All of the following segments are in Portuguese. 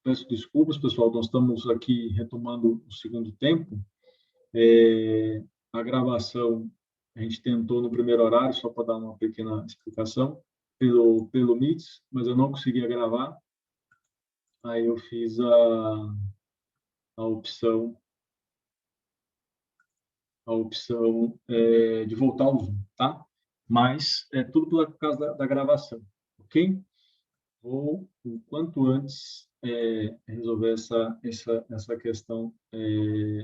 peço desculpas, pessoal, nós estamos aqui retomando o segundo tempo. A gravação, a gente tentou no primeiro horário, só para dar uma pequena explicação, pelo Meet, mas eu não conseguia gravar. Aí eu fiz a opção de voltar ao Zoom, tá? Mas é tudo por causa da gravação, ok? Vou, o quanto antes, resolver essa questão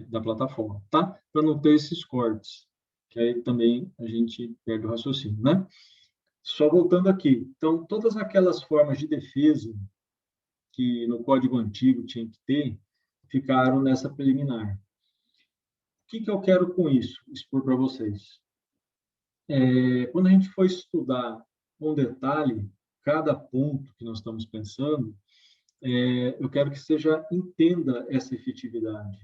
da plataforma, tá? Para não ter esses cortes, que aí também a gente perde o raciocínio, né? Só voltando aqui. Então, todas aquelas formas de defesa que no código antigo tinha que ter, ficaram nessa preliminar. O que eu quero com isso? Expor para vocês. Quando a gente for estudar com detalhe cada ponto que nós estamos pensando, eu quero que você já entenda essa efetividade.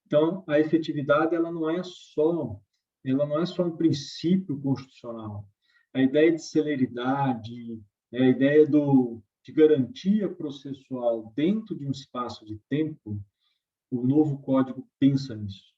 Então, a efetividade ela não é só um princípio constitucional. A ideia de celeridade, a ideia de garantia processual dentro de um espaço de tempo, o novo código pensa nisso.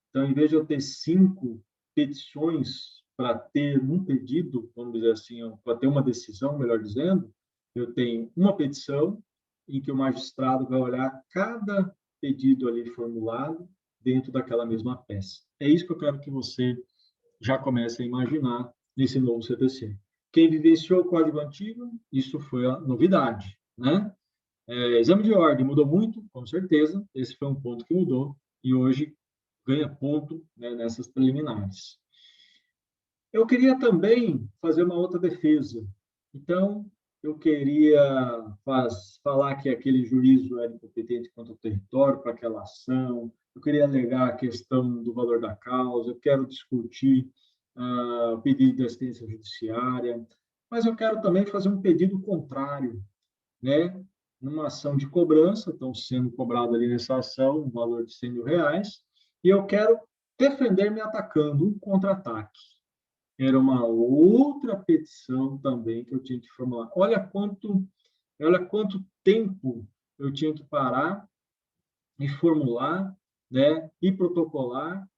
Então, em vez de eu ter 5 petições para ter um pedido, vamos dizer assim, para ter uma decisão, melhor dizendo, eu tenho uma petição em que o magistrado vai olhar cada pedido ali formulado dentro daquela mesma peça. É isso que eu quero que você já comece a imaginar nesse novo CPC. Quem vivenciou o código antigo, isso foi a novidade, né? Exame de ordem mudou muito, com certeza, esse foi um ponto que mudou, e hoje ganha ponto, né, nessas preliminares. Eu queria também fazer uma outra defesa. Então, eu queria falar que aquele juízo era incompetente quanto ao território para aquela ação, eu queria alegar a questão do valor da causa, eu quero discutir o pedido de assistência judiciária, mas eu quero também fazer um pedido contrário, né? Numa ação de cobrança, estão sendo cobrado ali nessa ação um valor de R$ 100.000, e eu quero defender me atacando, um contra-ataque. Era uma outra petição também que eu tinha que formular. Olha quanto tempo eu tinha que parar e formular, né, e protocolar,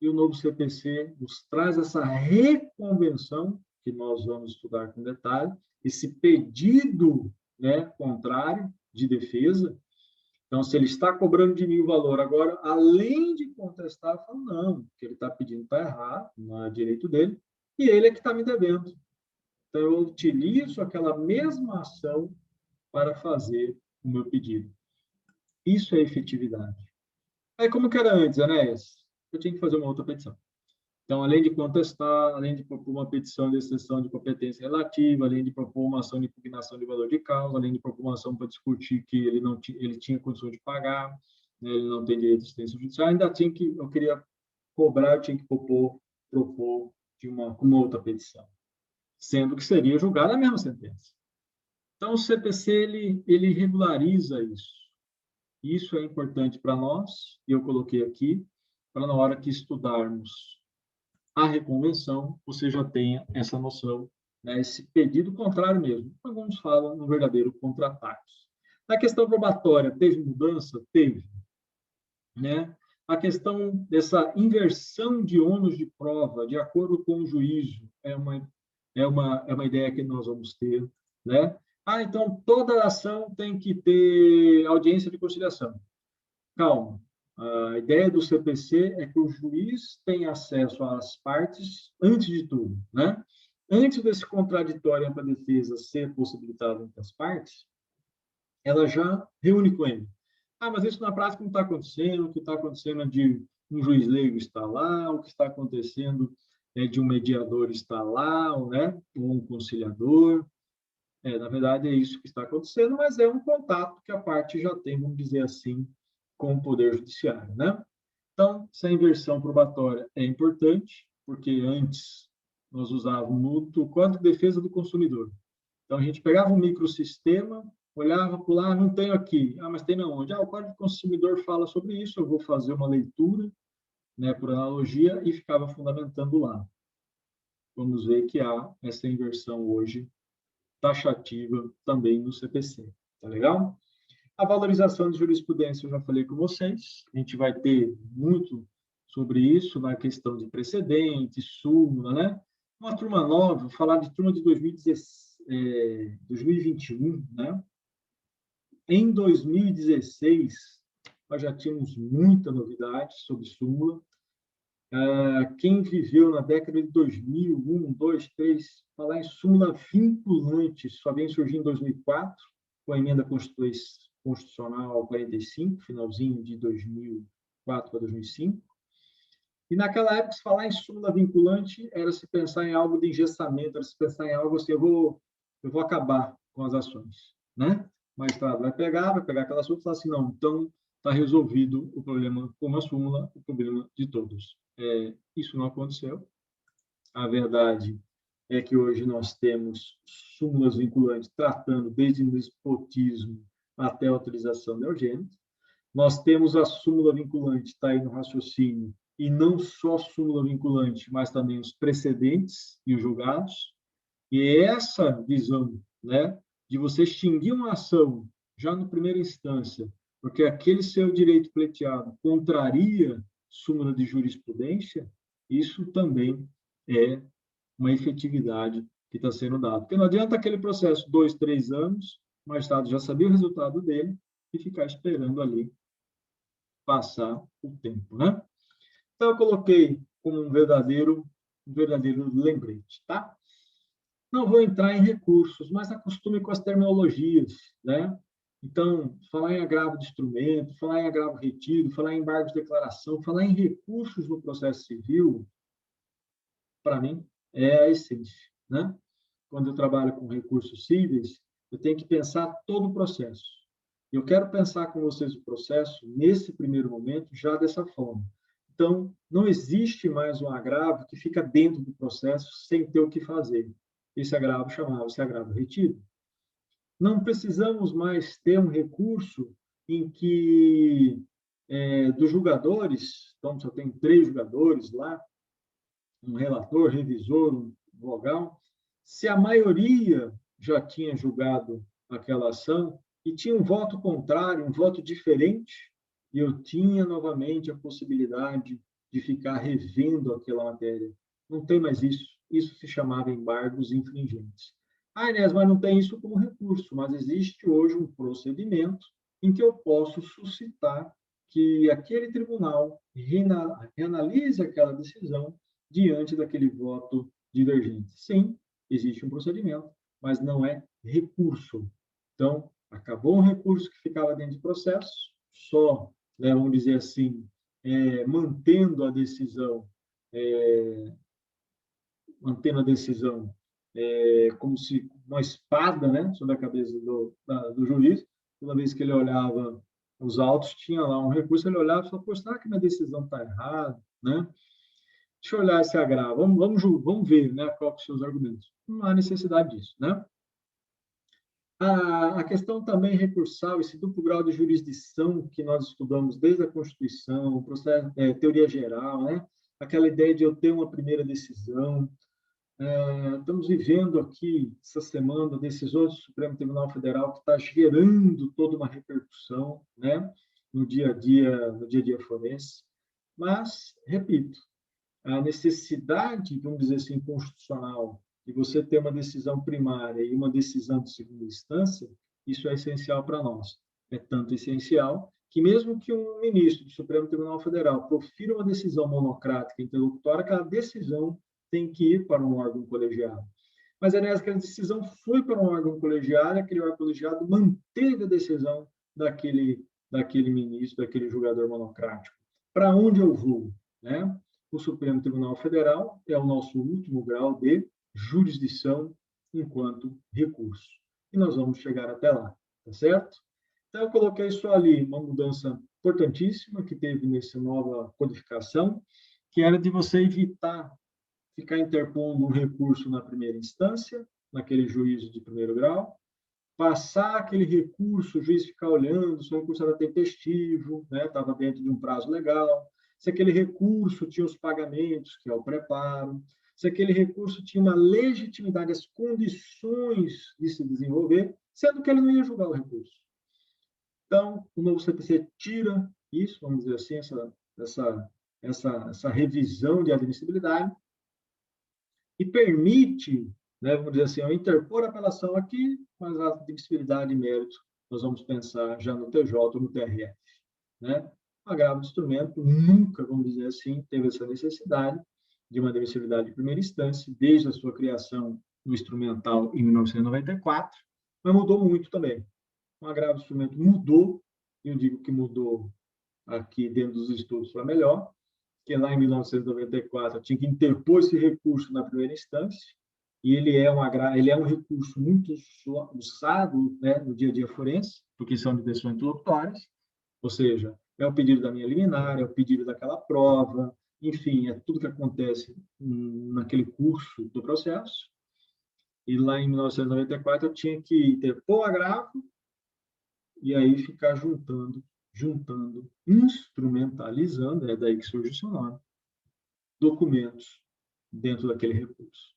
e o novo CPC nos traz essa reconvenção, que nós vamos estudar com detalhe, esse pedido, né, contrário de defesa. Então, se ele está cobrando de mim o valor, agora, além de contestar, eu falo, não, o que ele está pedindo está errado, não é direito dele, e ele é que está me devendo. Então, eu utilizo aquela mesma ação para fazer o meu pedido. Isso é efetividade. Aí, como que era antes, Enéas? Eu tinha que fazer uma outra petição. Então, além de contestar, além de propor uma petição de exceção de competência relativa, além de propor uma ação de impugnação de valor de causa, além de propor uma ação para discutir que ele tinha condições de pagar, né, ele não tem direito de assistência judicial, ainda tinha que, eu queria cobrar, eu tinha que propor de uma outra petição, sendo que seria julgada a mesma sentença. Então, o CPC, ele regulariza isso. Isso é importante para nós, e eu coloquei aqui, para na hora que estudarmos a reconvenção, você já tenha essa noção, né, esse pedido contrário mesmo. Alguns falam no verdadeiro contra-ataque. Na questão probatória, teve mudança? Teve. Né? A questão dessa inversão de ônus de prova, de acordo com o juízo, é uma ideia que nós vamos ter. Né? Então, toda ação tem que ter audiência de conciliação. Calma. A ideia do CPC é que o juiz tenha acesso às partes antes de tudo, né? Antes desse contraditório para a defesa ser possibilitado entre as partes, ela já reúne com ele. Mas isso na prática não está acontecendo, o que está acontecendo é de um juiz leigo estar lá, o que está acontecendo é de um mediador estar lá, né? Ou um conciliador. Na verdade, é isso que está acontecendo, mas é um contato que a parte já tem, vamos dizer assim, com o Poder Judiciário, né? Então, essa inversão probatória é importante, porque antes nós usávamos o Código de Defesa do Consumidor. Então, a gente pegava um microsistema, olhava por lá, não tenho aqui. Mas tem na onde? O Código do Consumidor fala sobre isso, eu vou fazer uma leitura, né, por analogia, e ficava fundamentando lá. Vamos ver que há essa inversão hoje taxativa também no CPC. Tá legal? A valorização de jurisprudência, eu já falei com vocês, a gente vai ter muito sobre isso na questão de precedente, súmula, né? Uma turma nova, vou falar de turma de 2021, né? Em 2016, nós já tínhamos muita novidade sobre súmula. Quem viveu na década de 2000, 1, 2, 3, falar em súmula vinculante, só vem surgir em 2004, com a emenda constitucional 45, finalzinho de 2004 para 2005. E naquela época, se falar em súmula vinculante, era se pensar em algo de engessamento, era se pensar em algo assim, eu vou acabar com as ações, né? O magistrado vai pegar aquela súmula e falar assim, não, então está resolvido o problema com uma súmula, o problema de todos. Isso não aconteceu. A verdade é que hoje nós temos súmulas vinculantes tratando desde o despotismo até a utilização de urgente. Nós temos a súmula vinculante, está aí no raciocínio, e não só súmula vinculante, mas também os precedentes e os julgados. E essa visão, né, de você extinguir uma ação já na primeira instância, porque aquele seu direito pleiteado contraria súmula de jurisprudência, isso também é uma efetividade que está sendo dada. Porque não adianta aquele processo 2, 3 anos, o magistrado já sabia o resultado dele e ficar esperando ali passar o tempo, né? Então, eu coloquei como um verdadeiro lembrete, tá? Não vou entrar em recursos, mas acostume com as terminologias, né? Então, falar em agravo de instrumento, falar em agravo retido, falar em embargo de declaração, falar em recursos no processo civil, para mim, é a essência, né? Quando eu trabalho com recursos cíveis, eu tenho que pensar todo o processo. Eu quero pensar com vocês o processo, nesse primeiro momento, já dessa forma. Então, não existe mais um agravo que fica dentro do processo sem ter o que fazer. Esse agravo chamava-se agravo retido. Não precisamos mais ter um recurso em que, dos julgadores, então só tem 3 julgadores lá, um relator, revisor, um vogal, se a maioria já tinha julgado aquela ação e tinha um voto contrário, um voto diferente, e eu tinha novamente a possibilidade de ficar revendo aquela matéria. Não tem mais isso. Isso se chamava embargos infringentes. Ah, Inés, mas não tem isso como recurso, mas existe hoje um procedimento em que eu posso suscitar que aquele tribunal reanalise aquela decisão diante daquele voto divergente. Sim, existe um procedimento, mas não é recurso. Então, acabou um recurso que ficava dentro do processo, só, né, vamos dizer assim, mantendo a decisão, como se uma espada, né, sobre a cabeça do juiz. Toda vez que ele olhava os autos, tinha lá um recurso, ele olhava e falava, pô, será que minha decisão está errada? Né? Deixa eu olhar esse agravo, vamos ver, né, qual são os seus argumentos. Não há necessidade disso, né? A questão também recursal, esse duplo grau de jurisdição que nós estudamos desde a Constituição, o processo, teoria geral, né? Aquela ideia de eu ter uma primeira decisão. Estamos vivendo aqui, essa semana, decisões do Supremo Tribunal Federal que está gerando toda uma repercussão, né? No dia a dia forense. Mas, repito, a necessidade, vamos dizer assim, constitucional, de você ter uma decisão primária e uma decisão de segunda instância, isso é essencial para nós. É tanto essencial que mesmo que um ministro do Supremo Tribunal Federal profira uma decisão monocrática interlocutória, aquela decisão tem que ir para um órgão colegiado. Mas é nessa que a decisão foi para um órgão colegiado, aquele órgão colegiado manteve a decisão daquele ministro, daquele julgador monocrático. Para onde eu vou? Né? O Supremo Tribunal Federal é o nosso último grau de jurisdição enquanto recurso. E nós vamos chegar até lá, tá certo? Então, eu coloquei só ali uma mudança importantíssima que teve nessa nova codificação, que era de você evitar ficar interpondo um recurso na primeira instância, naquele juízo de primeiro grau, passar aquele recurso, o juiz ficar olhando se o recurso era tempestivo, né, estava dentro de um prazo legal, se aquele recurso tinha os pagamentos, que é o preparo, se aquele recurso tinha uma legitimidade, as condições de se desenvolver, sendo que ele não ia julgar o recurso. Então, o novo CPC tira isso, vamos dizer assim, essa revisão de admissibilidade e permite, né, vamos dizer assim, eu interpor a apelação aqui, mas a admissibilidade de mérito nós vamos pensar já no TJ ou no TRF, né? O agravo de instrumento nunca, vamos dizer assim, teve essa necessidade de uma admissibilidade de primeira instância, desde a sua criação no instrumental em 1994, mas mudou muito também. O agravo de instrumento mudou, eu digo que mudou aqui dentro dos estudos para melhor, que lá em 1994 eu tinha que interpor esse recurso na primeira instância, e ele é um recurso muito usado, né, no dia a dia forense, porque são de decisões interlocutórias, ou seja, é o pedido da minha liminar, é o pedido daquela prova, enfim, é tudo que acontece naquele curso do processo. E lá em 1994 eu tinha que interpor o agravo e aí ficar juntando, instrumentalizando, é daí que surge o seu nome, documentos dentro daquele recurso.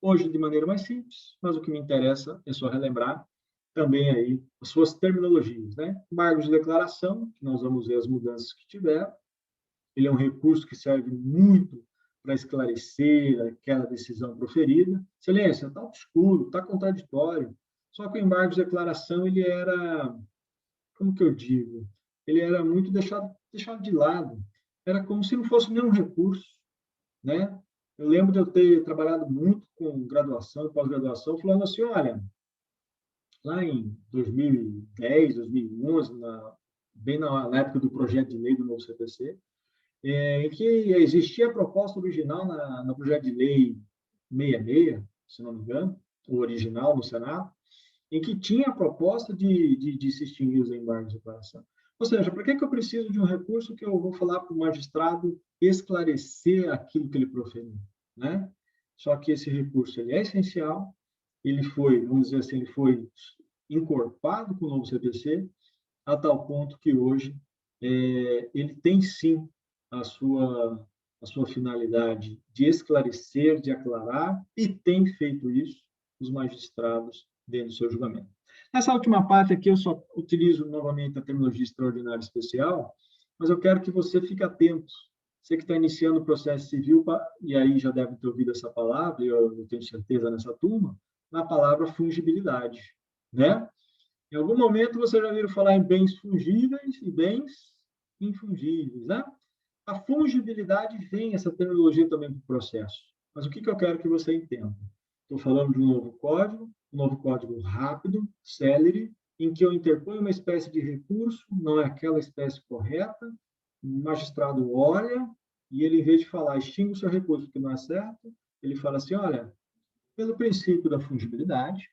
Hoje, de maneira mais simples, mas o que me interessa é só relembrar também aí as suas terminologias, né? Embargos de declaração, que nós vamos ver as mudanças que tiveram. Ele é um recurso que serve muito para esclarecer aquela decisão proferida. Excelência, está obscuro, está contraditório. Só que o embargo de declaração, ele era, como que eu digo? Ele era muito deixado de lado. Era como se não fosse nenhum recurso, né? Eu lembro de eu ter trabalhado muito com graduação e pós-graduação, falando assim, olha, lá em 2010, 2011, bem na época do projeto de lei do novo CPC, em que existia a proposta original no projeto de lei 66, se não me engano, o original no Senado, em que tinha a proposta de se extinguir os embargos de declaração. Ou seja, para que eu preciso de um recurso que eu vou falar para o magistrado esclarecer aquilo que ele proferiu, né? Só que esse recurso ele é essencial, ele foi, vamos dizer assim, ele foi encorpado com o novo CPC, a tal ponto que hoje ele tem sim a sua finalidade de esclarecer, de aclarar, e tem feito isso os magistrados dentro do seu julgamento. Nessa última parte aqui, eu só utilizo novamente a terminologia extraordinária e especial, mas eu quero que você fique atento. Você que está iniciando o processo civil, e aí já deve ter ouvido essa palavra, e eu tenho certeza nessa turma, na palavra fungibilidade, né? Em algum momento você já viu falar em bens fungíveis e bens infungíveis, né? A fungibilidade vem, essa terminologia também para o processo. Mas o que eu quero que você entenda? Estou falando de um novo código rápido, célere, em que eu interponho uma espécie de recurso, não é aquela espécie correta, o magistrado olha e ele, em vez de falar, extingue o seu recurso, que não é certo, ele fala assim, olha, pelo princípio da fungibilidade,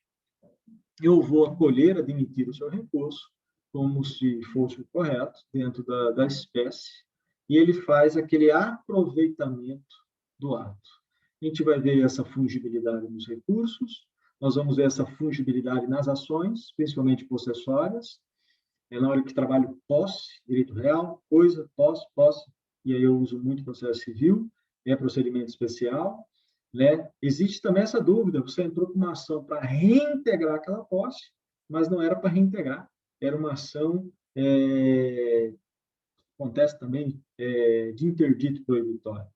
eu vou acolher, admitir o seu recurso, como se fosse o correto, dentro da espécie, e ele faz aquele aproveitamento do ato. A gente vai ver essa fungibilidade nos recursos, nós vamos ver essa fungibilidade nas ações, principalmente possessórias, na hora que trabalho posse, direito real, coisa, posse, e aí eu uso muito processo civil, procedimento especial, né? Existe também essa dúvida, você entrou com uma ação para reintegrar aquela posse, mas não era para reintegrar, era uma ação, acontece também, de interdito proibitório.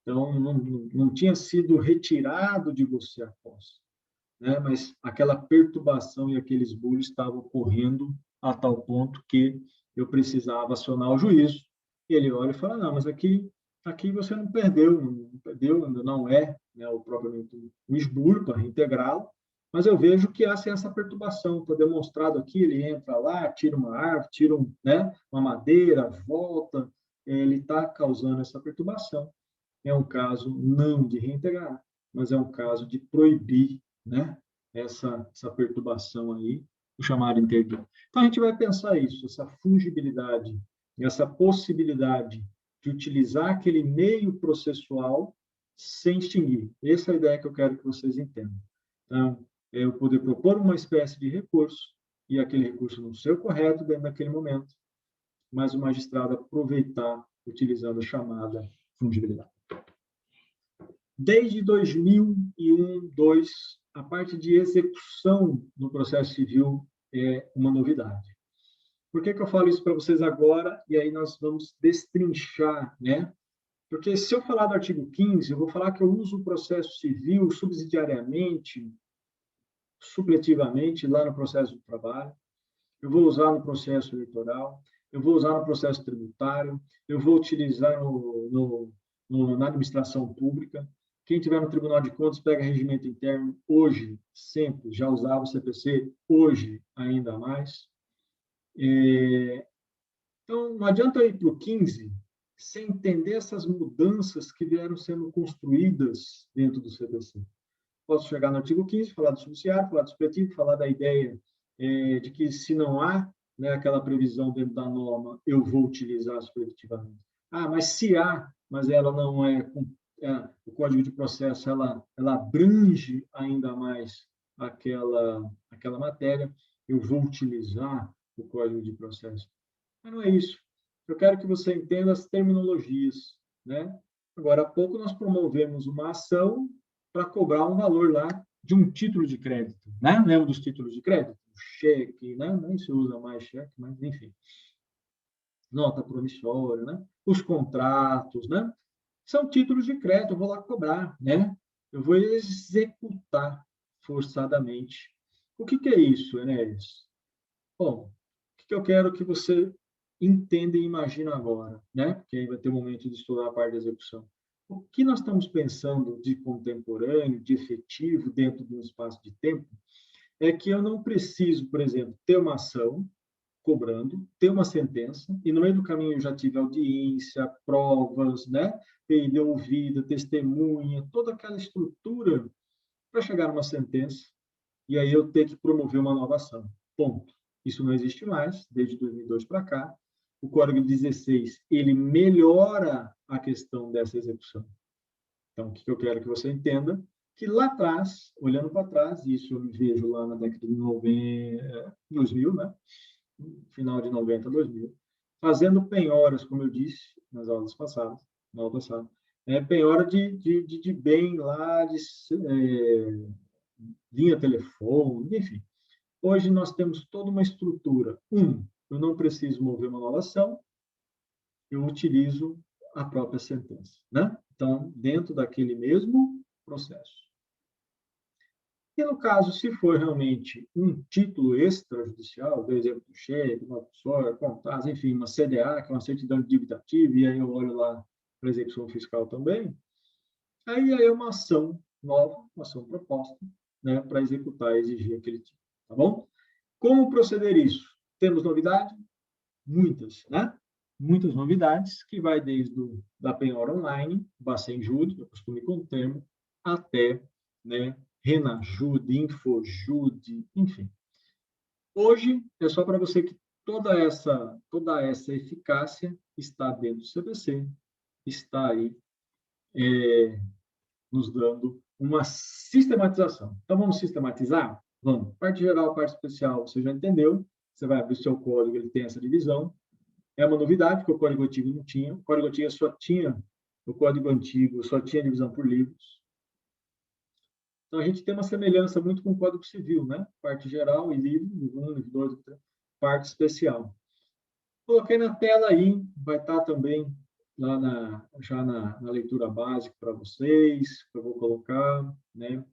Então, não tinha sido retirado de você a posse, né? Mas aquela perturbação e aqueles bullying estavam ocorrendo a tal ponto que eu precisava acionar o juízo. E ele olha e fala, não, mas aqui você não perdeu, ainda não é, né, propriamente um esbulho para reintegrá-lo, mas eu vejo que há essa perturbação, está demonstrado aqui, ele entra lá, tira uma árvore, tira né, uma madeira, volta, ele está causando essa perturbação. É um caso não de reintegrar, mas é um caso de proibir, né, essa perturbação aí, o chamado interdito. Então, a gente vai pensar isso, essa fungibilidade, essa possibilidade de utilizar aquele meio processual sem extinguir. Essa é a ideia que eu quero que vocês entendam. Então, eu poder propor uma espécie de recurso, e aquele recurso não ser o correto dentro daquele momento, mas o magistrado aproveitar utilizando a chamada fungibilidade. Desde 2001, 2002, a parte de execução no processo civil é uma novidade. Por que eu falo isso para vocês agora? E aí nós vamos destrinchar, né? Porque se eu falar do artigo 15, eu vou falar que eu uso o processo civil subsidiariamente, supletivamente, lá no processo de trabalho, eu vou usar no processo eleitoral, eu vou usar no processo tributário, eu vou utilizar na administração pública. Quem tiver no Tribunal de Contas pega regimento interno, hoje, sempre, já usava o CPC, hoje, ainda mais. Então, não adianta eu ir para o 15 sem entender essas mudanças que vieram sendo construídas dentro do CPC. Posso chegar no artigo 15, falar do subsidiário, falar do supletivo, falar da ideia de que se não há, né, aquela previsão dentro da norma, eu vou utilizar supletivamente. Ah, mas se há, mas ela não o Código de Processo, ela abrange ainda mais aquela matéria, eu vou utilizar o Código de Processo. Mas não é isso. Eu quero que você entenda as terminologias, né? Agora há pouco nós promovemos uma ação para cobrar um valor lá de um título de crédito, né? Lembra dos títulos de crédito? Cheque, né? Nem se usa mais cheque, mas enfim. Nota promissória, né? Os contratos, né? São títulos de crédito, eu vou lá cobrar, né? Eu vou executar forçadamente. O que é isso, Enéas? Bom, o que eu quero que você entenda e imagine agora, né? Porque aí vai ter um momento de estudar a parte da execução. O que nós estamos pensando de contemporâneo, de efetivo, dentro de um espaço de tempo, é que eu não preciso, por exemplo, ter uma ação cobrando, ter uma sentença, e no meio do caminho eu já tive audiência, provas, né? PI de ouvida, testemunha, toda aquela estrutura para chegar a uma sentença, e aí eu ter que promover uma nova ação. Ponto. Isso não existe mais, desde 2002 para cá. O Código 16, ele melhora a questão dessa execução. Então, o que eu quero que você entenda? Que lá atrás, olhando para trás, isso eu me vejo lá na década de 90, 2000, né? Final de 90, 2000, fazendo penhoras, como eu disse nas aulas passadas, na aula passada, penhora de bem lá, linha telefone, enfim. Hoje nós temos toda uma estrutura. Eu não preciso mover uma nova ação, eu utilizo a própria sentença, né? Então, dentro daquele mesmo processo. E no caso, se for realmente um título extrajudicial, por exemplo, cheque, uma pessoa, contrato, enfim, uma CDA, que é uma certidão de dívida ativa, e aí eu olho lá para a execução fiscal também, aí é uma ação nova, uma ação proposta, né, para executar e exigir aquele título, tá bom? Como proceder isso? Temos novidade? Muitas, né? Muitas novidades, que vai desde da penhora online, Bacen Jude, eu costumo com o termo, até, né, Renajude, Infojude, enfim. Hoje, é só para você que toda essa eficácia está dentro do CPC, está aí nos dando uma sistematização. Então, vamos sistematizar? Vamos. Parte geral, parte especial, você já entendeu. Você vai abrir o seu código, ele tem essa divisão. É uma novidade, porque o código antigo não tinha. O código antigo só tinha divisão por livros. Então, a gente tem uma semelhança muito com o Código Civil, né? Parte geral e livro, livro 1, livro 2, parte especial. Coloquei na tela aí, vai estar também lá já na leitura básica para vocês, que eu vou colocar, né?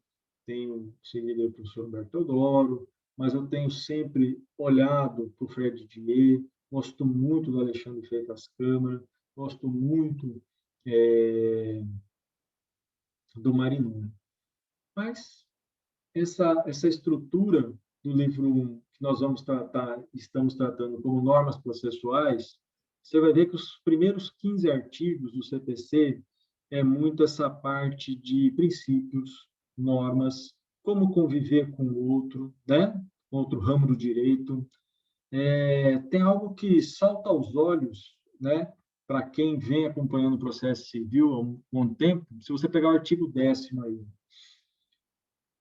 Tenho seguido o professor Humberto Teodoro, mas eu tenho sempre olhado para o Fred Dier, gosto muito do Alexandre Freitas Câmara, gosto muito do Marinoni. Mas essa estrutura do livro 1, que nós estamos tratando como normas processuais, você vai ver que os primeiros 15 artigos do CPC é muito essa parte de princípios, normas, como conviver com o outro, né? Outro ramo do direito. Tem algo que salta aos olhos, né? Para quem vem acompanhando o processo civil há um bom tempo, se você pegar o artigo 10º aí,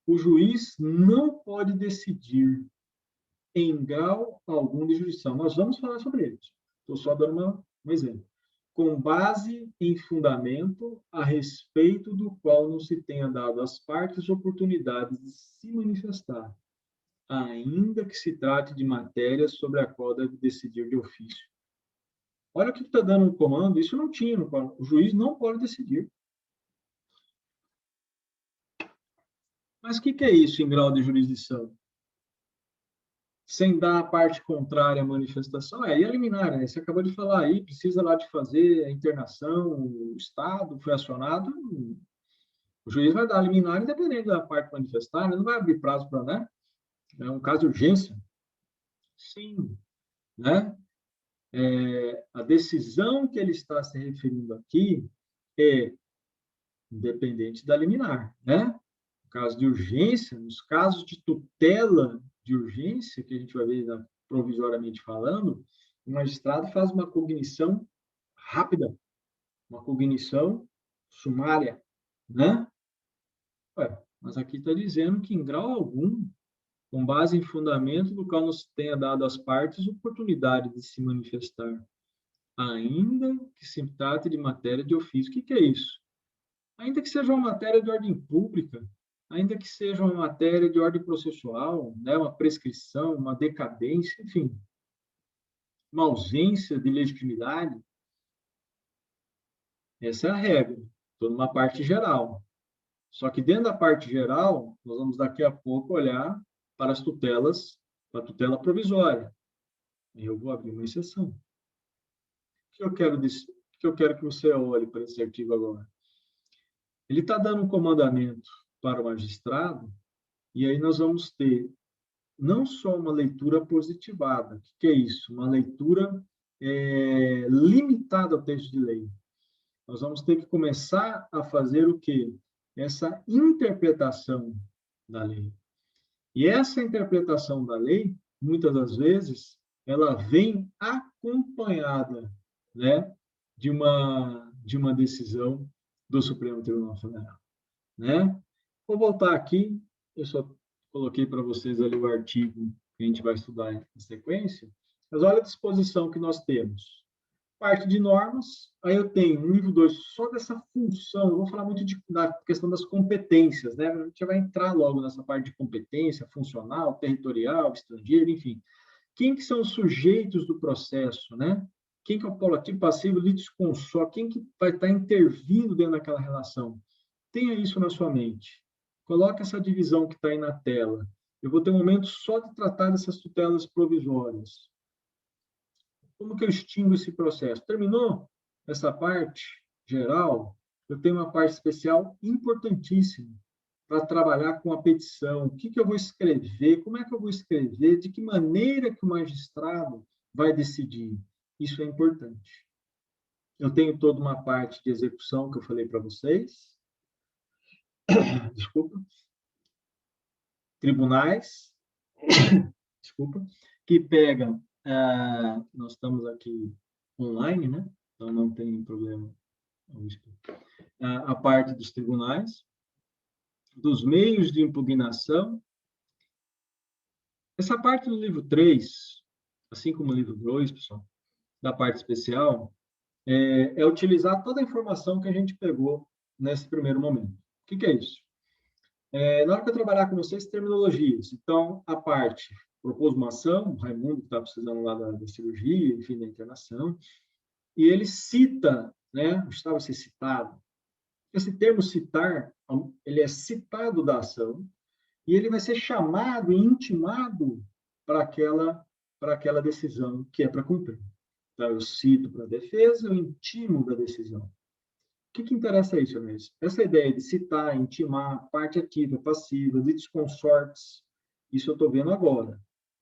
o juiz não pode decidir em grau algum de jurisdição. Nós vamos falar sobre ele. Estou só dando um exemplo. Com base em fundamento a respeito do qual não se tenha dado às partes oportunidades de se manifestar. ainda que se trate de matéria sobre a qual deve decidir de ofício. Olha o que está dando no comando, isso não tinha no comando. O juiz não pode decidir. Mas o que é isso em grau de jurisdição? Sem dar a parte contrária à manifestação, e a liminar, né? Você acabou de falar aí, precisa lá de fazer a internação, o Estado foi acionado, o juiz vai dar a liminar independente da parte manifestar, não vai abrir prazo para, né? É um caso de urgência. Sim, né? A decisão que ele está se referindo aqui é independente da liminar, né? No caso de urgência, nos casos de tutela de urgência, que a gente vai ver provisoriamente falando, o magistrado faz uma cognição rápida, uma cognição sumária, né? Ué, mas aqui está dizendo que, em grau algum, com base em fundamento do qual nos tenha dado às partes oportunidade de se manifestar, ainda que se trate de matéria de ofício. O que é isso? Ainda que seja uma matéria de ordem pública, ainda que seja uma matéria de ordem processual, né, uma prescrição, uma decadência, enfim, uma ausência de legitimidade, essa é a regra. Estou numa parte geral. Só que dentro da parte geral, nós vamos daqui a pouco olhar para as tutelas, para a tutela provisória. E eu vou abrir uma exceção. O que eu quero dizer? O que eu quero que você olhe para esse artigo agora? Ele está dando um comandamento para o magistrado, e aí nós vamos ter não só uma leitura positivada, o que é isso? Uma leitura limitada ao texto de lei. Nós vamos ter que começar a fazer o quê? Essa interpretação da lei. E essa interpretação da lei, muitas das vezes, ela vem acompanhada, né, de uma decisão do Supremo Tribunal Federal, né? Vou voltar aqui, eu só coloquei para vocês ali o artigo que a gente vai estudar em sequência, mas olha a disposição que nós temos. Parte de normas, aí eu tenho no livro 2 só dessa função, eu vou falar muito da questão das competências, né? A gente vai entrar logo nessa parte de competência funcional, territorial, estrangeiro, enfim. Quem que são os sujeitos do processo, né? Quem que é o polo ativo, passivo, litisconsórcio, quem que vai estar intervindo dentro daquela relação? Tenha isso na sua mente. Coloque essa divisão que está aí na tela. Eu vou ter um momento só de tratar dessas tutelas provisórias. Como que eu extingo esse processo? Terminou essa parte geral, eu tenho uma parte especial importantíssima para trabalhar com a petição. O que eu vou escrever? Como é que eu vou escrever? De que maneira que o magistrado vai decidir? Isso é importante. Eu tenho toda uma parte de execução que eu falei para vocês. Desculpa. Tribunais, desculpa, que pegam, nós estamos aqui online, né? Então não tem problema a parte dos tribunais, dos meios de impugnação. Essa parte do livro 3, assim como o livro 2, pessoal, da parte especial, é utilizar toda a informação que a gente pegou nesse primeiro momento. O que é isso? Na hora que eu trabalhar com vocês, terminologias. Então, a parte propôs uma ação, o Raimundo que está precisando lá da cirurgia, enfim, da internação, e ele cita, né, estava a ser citado. Esse termo citar, ele é citado da ação, e ele vai ser chamado e intimado para aquela decisão que é para cumprir. Então, eu cito para a defesa, eu intimo da decisão. O que interessa isso, Ernest? Essa ideia de citar, intimar, parte ativa, passiva, litisconsortes, isso eu estou vendo agora.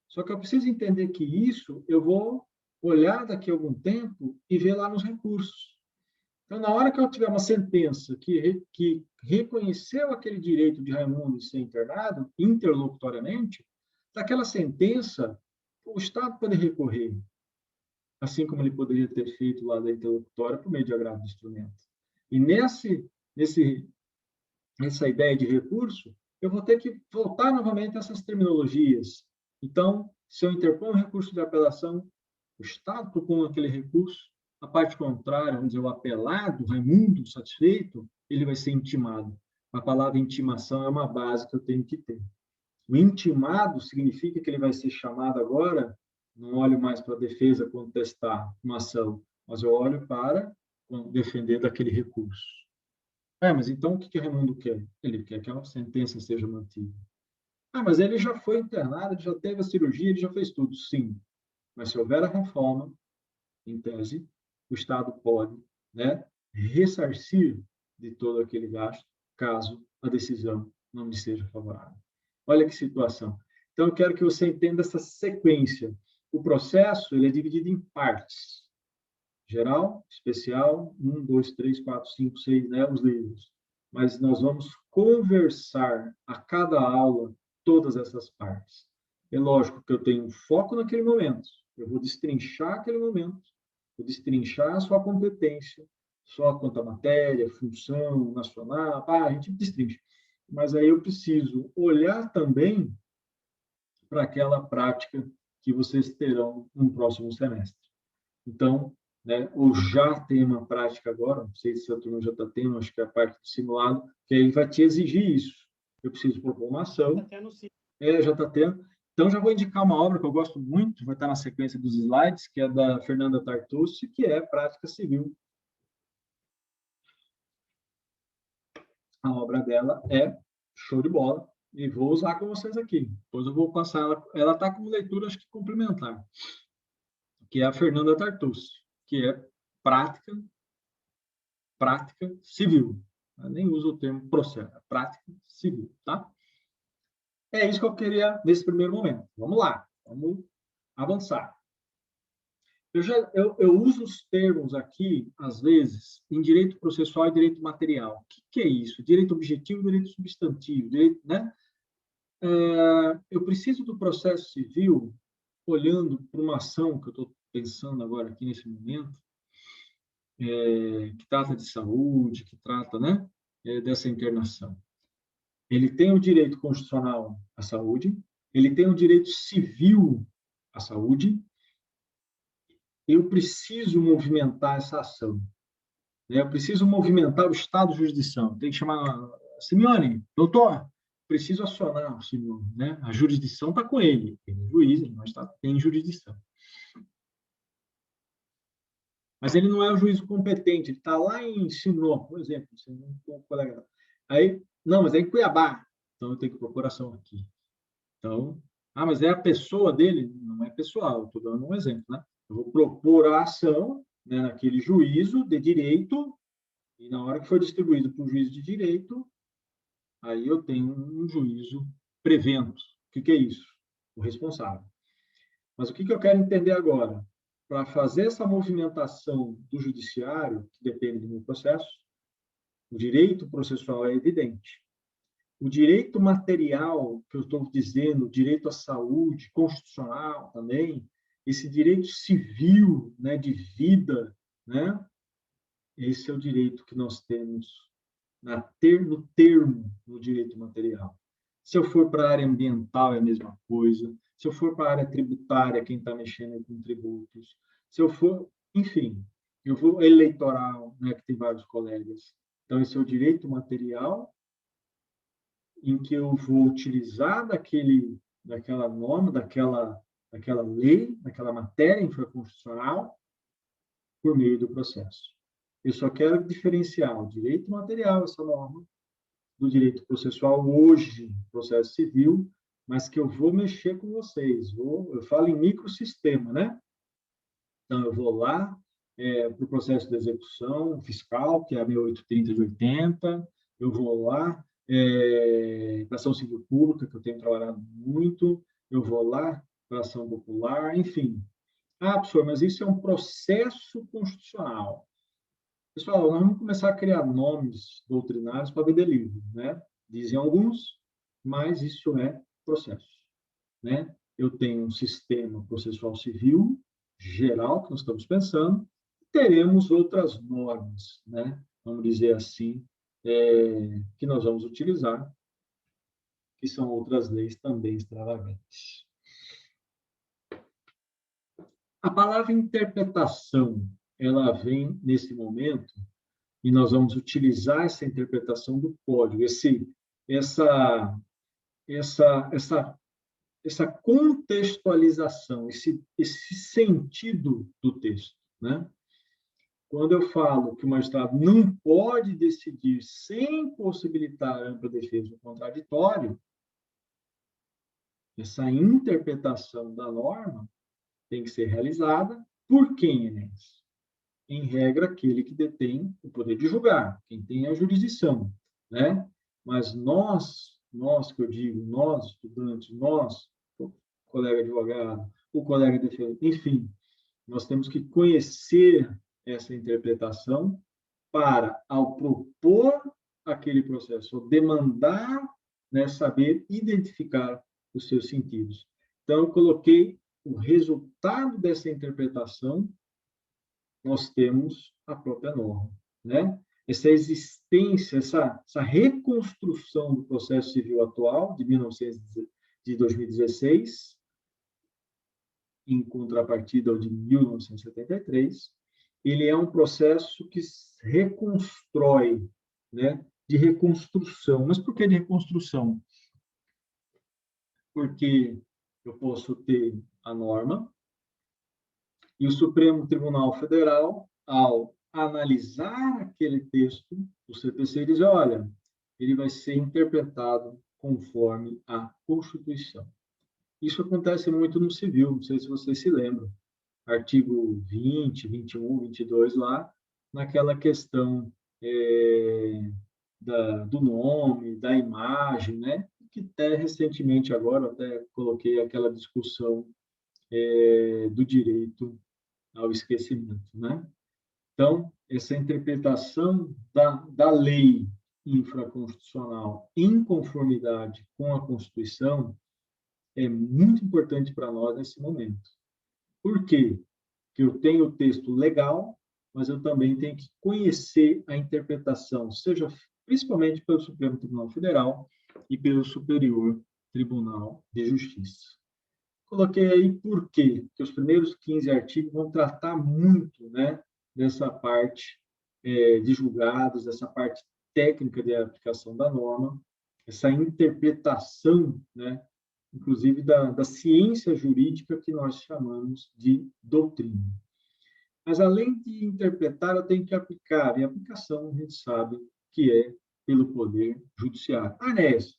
Só que eu preciso entender que isso eu vou olhar daqui a algum tempo e ver lá nos recursos. Então, na hora que eu tiver uma sentença que reconheceu aquele direito de Raimundo de ser internado, interlocutoriamente, daquela sentença, o Estado pode recorrer, assim como ele poderia ter feito lá da interlocutória por meio de agravo de instrumento. E nessa ideia de recurso, eu vou ter que voltar novamente a essas terminologias. Então, se eu interpor um recurso de apelação, o Estado propõe aquele recurso, a parte contrária, vamos dizer, o apelado, Raimundo, satisfeito, ele vai ser intimado. A palavra intimação é uma base que eu tenho que ter. O intimado significa que ele vai ser chamado agora, não olho mais para a defesa contestar uma ação, mas eu olho para defender daquele recurso. Mas então o que o Raimundo quer? Ele quer que a sentença seja mantida. Mas ele já foi internado, ele já teve a cirurgia, ele já fez tudo. Sim, mas se houver a reforma, em tese, o Estado pode, né, ressarcir de todo aquele gasto, caso a decisão não lhe seja favorável. Olha que situação. Então, eu quero que você entenda essa sequência. O processo ele é dividido em partes. Geral, especial, 1, 2, 3, 4, 5, 6, né, os livros. Mas nós vamos conversar a cada aula todas essas partes. É lógico que eu tenho um foco naquele momento. Eu vou destrinchar aquele momento, vou destrinchar a sua competência, só quanto à matéria, função, nacional, a gente destrincha. Mas aí eu preciso olhar também para aquela prática que vocês terão no próximo semestre. Então, né, ou já tem uma prática agora, não sei se a turma já está tendo, acho que é a parte do simulado, que aí vai te exigir isso. Eu preciso propor uma ação. Já está tendo. Então, já vou indicar uma obra que eu gosto muito, vai estar na sequência dos slides, que é da Fernanda Tartucci, que é Prática Civil. A obra dela é show de bola, e vou usar com vocês aqui. Depois eu vou passar ela está como leitura, acho que complementar, que é a Fernanda Tartucci, que é prática civil. Eu nem uso o termo processo, é prática civil, tá? É isso que eu queria nesse primeiro momento. Vamos lá, vamos avançar. Eu uso os termos aqui, às vezes, em direito processual e direito material. O que é isso? Direito objetivo e direito substantivo. Direito, né? Eu preciso do processo civil, olhando para uma ação que eu estou pensando agora aqui nesse momento, que trata de saúde, que trata, né, dessa internação. Ele tem o direito constitucional à saúde, ele tem o direito civil à saúde. Eu preciso movimentar essa ação. Né? Eu preciso movimentar o Estado de jurisdição. Tem que chamar Simeone, doutor, preciso acionar o Simeone. Né? A jurisdição está com ele, tem um juiz, mas tem jurisdição. Mas ele não é o juiz competente, ele está lá em Sinop, por exemplo. Aí, não, mas é em Cuiabá. Então, eu tenho que procurar ação aqui. Então, mas é a pessoa dele? Não é pessoal, estou dando um exemplo, né? Eu vou propor a ação, né, naquele juízo de direito, e na hora que for distribuído para o juízo de direito, aí eu tenho um juízo prevento. O que é isso? O responsável. Mas o que eu quero entender agora? Para fazer essa movimentação do judiciário, que depende do meu processo, o direito processual é evidente. O direito material, que eu estou dizendo, o direito à saúde, constitucional também, esse direito civil, né, de vida, né, esse é o direito que nós temos no termo do direito material. Se eu for para a área ambiental, é a mesma coisa. Se eu for para a área tributária, quem está mexendo com tributos. Se eu for, enfim, eu vou eleitoral, né, que tem vários colegas. Então, esse é o direito material em que eu vou utilizar daquela norma, daquela lei, daquela matéria infraconstitucional, por meio do processo. Eu só quero diferenciar o direito material, essa norma, do direito processual hoje, processo civil, mas que eu vou mexer com vocês. Eu falo em microsistema, né? Então, eu vou lá para o processo de execução fiscal, que é a 1830 de 80, eu vou lá para a ação civil pública, que eu tenho trabalhado muito, eu vou lá para a ação popular, enfim. Professor, mas isso é um processo constitucional. Pessoal, nós vamos começar a criar nomes doutrinários para vender livro, né? Dizem alguns, mas isso é processo, né? Eu tenho um sistema processual civil geral que nós estamos pensando, teremos outras normas, né? Vamos dizer assim, que nós vamos utilizar, que são outras leis também extravagantes. A palavra interpretação, ela vem nesse momento e nós vamos utilizar essa interpretação do código, essa essa contextualização, esse sentido do texto, né? Quando eu falo que o magistrado não pode decidir sem possibilitar ampla defesa do contraditório, essa interpretação da norma tem que ser realizada por quem, Enéas? Em regra, aquele que detém o poder de julgar, quem tem a jurisdição, né? Mas nós que eu digo, nós, estudantes, nós, o colega advogado, o colega defensor, enfim, nós temos que conhecer essa interpretação para, ao propor aquele processo, ou demandar, né, saber identificar os seus sentidos. Então, eu coloquei o resultado dessa interpretação, nós temos a própria norma, né? Essa existência, essa reconstrução do processo civil atual, de 2016, em contrapartida ao de 1973, ele é um processo que reconstrói, né? De reconstrução. Mas por que de reconstrução? Porque eu posso ter a norma e o Supremo Tribunal Federal, ao analisar aquele texto do CPC, diz: olha, ele vai ser interpretado conforme a Constituição. Isso acontece muito no civil, não sei se vocês se lembram. Artigo 20, 21, 22 lá, naquela questão do nome, da imagem, né? Que até recentemente agora, até coloquei aquela discussão do direito ao esquecimento, né? Então, essa interpretação da lei infraconstitucional em conformidade com a Constituição é muito importante para nós nesse momento. Por quê? Porque eu tenho o texto legal, mas eu também tenho que conhecer a interpretação, seja principalmente pelo Supremo Tribunal Federal e pelo Superior Tribunal de Justiça. Coloquei aí por quê? Porque os primeiros 15 artigos vão tratar muito, né, dessa parte de julgados, dessa parte técnica de aplicação da norma, essa interpretação, né, inclusive da ciência jurídica que nós chamamos de doutrina. Mas, além de interpretar, eu tenho que aplicar, e a aplicação, a gente sabe que é pelo Poder Judiciário. Anés,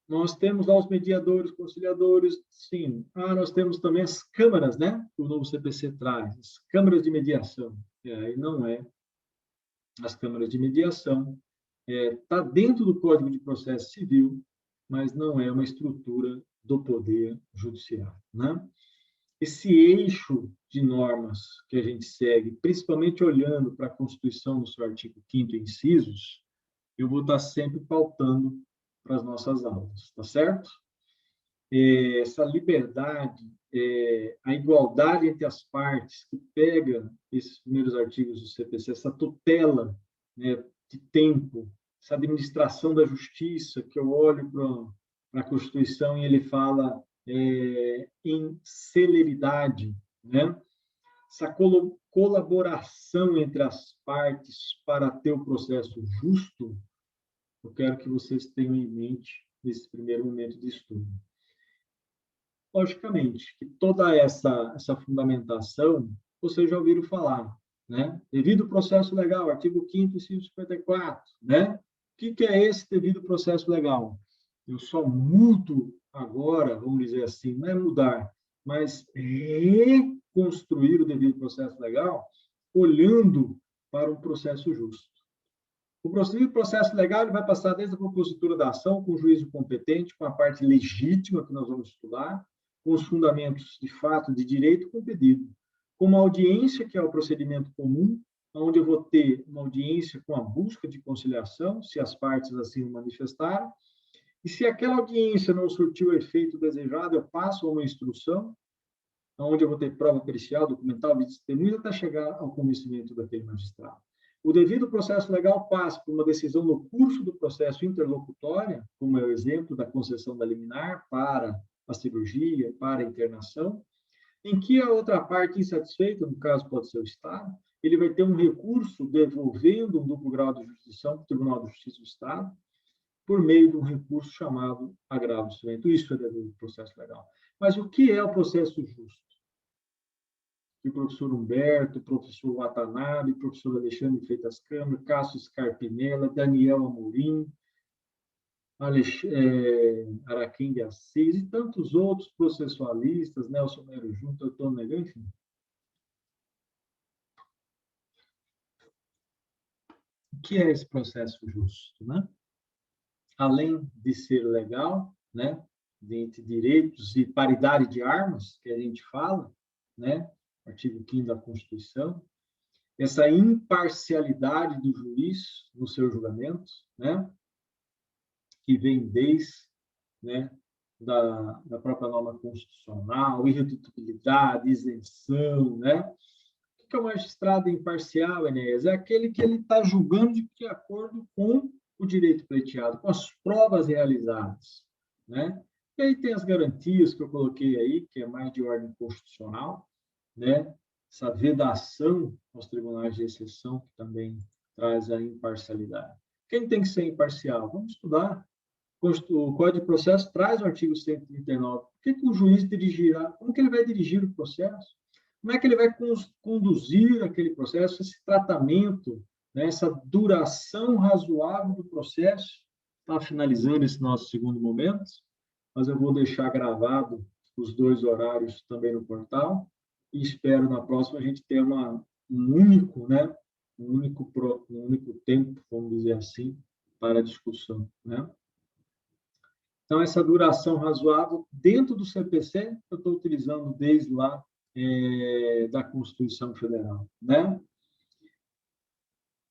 nós temos lá os mediadores, conciliadores, sim. nós temos também as câmaras, né? Que o novo CPC traz, as câmaras de mediação. E aí não é as câmaras de mediação. Está dentro do Código de Processo Civil, mas não é uma estrutura do Poder Judiciário, né? Esse eixo de normas que a gente segue, principalmente olhando para a Constituição no seu artigo 5º incisos, eu vou estar sempre pautando para as nossas aulas, tá certo? Essa liberdade, a igualdade entre as partes, que pega esses primeiros artigos do CPC, essa tutela, né, de tempo, essa administração da justiça, que eu olho para a Constituição e ele fala em celeridade, né? Essa colaboração entre as partes para ter o processo justo, eu quero que vocês tenham em mente nesse primeiro momento de estudo. Logicamente, que toda essa fundamentação, vocês já ouviram falar, né? Devido processo legal, artigo 5º, inciso 54, né? O que é esse devido processo legal? Eu só mudo agora, vamos dizer assim, não é mudar, mas reconstruir o devido processo legal olhando para um processo justo. O processo legal ele vai passar desde a propositura da ação, com o juízo competente, com a parte legítima que nós vamos estudar, com os fundamentos de fato, de direito, com o pedido. Com uma audiência, que é o procedimento comum, onde eu vou ter uma audiência com a busca de conciliação, se as partes assim o manifestaram, e se aquela audiência não surtiu o efeito desejado, eu passo a uma instrução, onde eu vou ter prova pericial, documental, de testemunha, até chegar ao convencimento daquele magistrado. O devido processo legal passa por uma decisão no curso do processo interlocutória, como é o exemplo da concessão da liminar para a cirurgia, para a internação, em que a outra parte insatisfeita, no caso pode ser o Estado, ele vai ter um recurso devolvendo um duplo grau de jurisdição para o Tribunal de Justiça do Estado, por meio de um recurso chamado agravo de instrumento. Isso é dever do processo legal. Mas o que é o processo justo? O professor Humberto, o professor Watanabe, o professor Alexandre Freitas Câmara, Cássio Scarpinella, Daniel Amorim, Araquém de Assis e tantos outros processualistas, Nelson Melo Junto, Antônio Negão, enfim. O que é esse processo justo, né? Além de ser legal, né, entre direitos e paridade de armas, que a gente fala, né, artigo 5º da Constituição, essa imparcialidade do juiz no seu julgamento, né, que vem desde, né, da própria norma constitucional, irredutibilidade, isenção, né? O que é o magistrado imparcial, Enéas? É aquele que ele está julgando de acordo com o direito pleiteado, com as provas realizadas, né? E aí tem as garantias que eu coloquei aí, que é mais de ordem constitucional, né? Essa vedação aos tribunais de exceção, que também traz a imparcialidade. Quem tem que ser imparcial? Vamos estudar. O Código de Processo traz o artigo 139. Por que o juiz dirigirá? Como que ele vai dirigir o processo? Como é que ele vai conduzir aquele processo, esse tratamento, né, essa duração razoável do processo? Está finalizando esse nosso segundo momento, mas eu vou deixar gravado os 2 horários também no portal e espero na próxima a gente ter um único tempo, vamos dizer assim, para a discussão, né? Então, essa duração razoável, dentro do CPC, eu estou utilizando desde lá da Constituição Federal, né?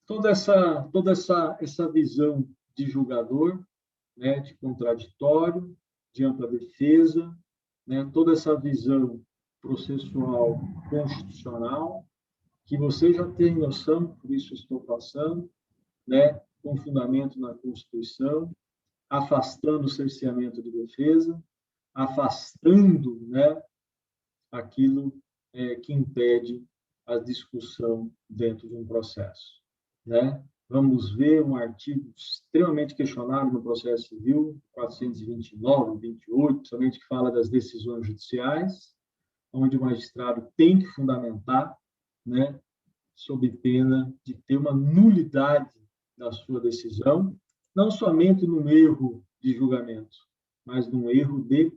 Toda essa visão de julgador, né, de contraditório, de ampla defesa, né, toda essa visão processual constitucional, que você já tem noção, por isso estou passando, né, com fundamento na Constituição, afastando o cerceamento de defesa, afastando, né, aquilo que impede a discussão dentro de um processo, né? Vamos ver um artigo extremamente questionado no processo civil, 429, 28, principalmente que fala das decisões judiciais, onde o magistrado tem que fundamentar, né, sob pena de ter uma nulidade da sua decisão, não somente num erro de julgamento, mas num erro de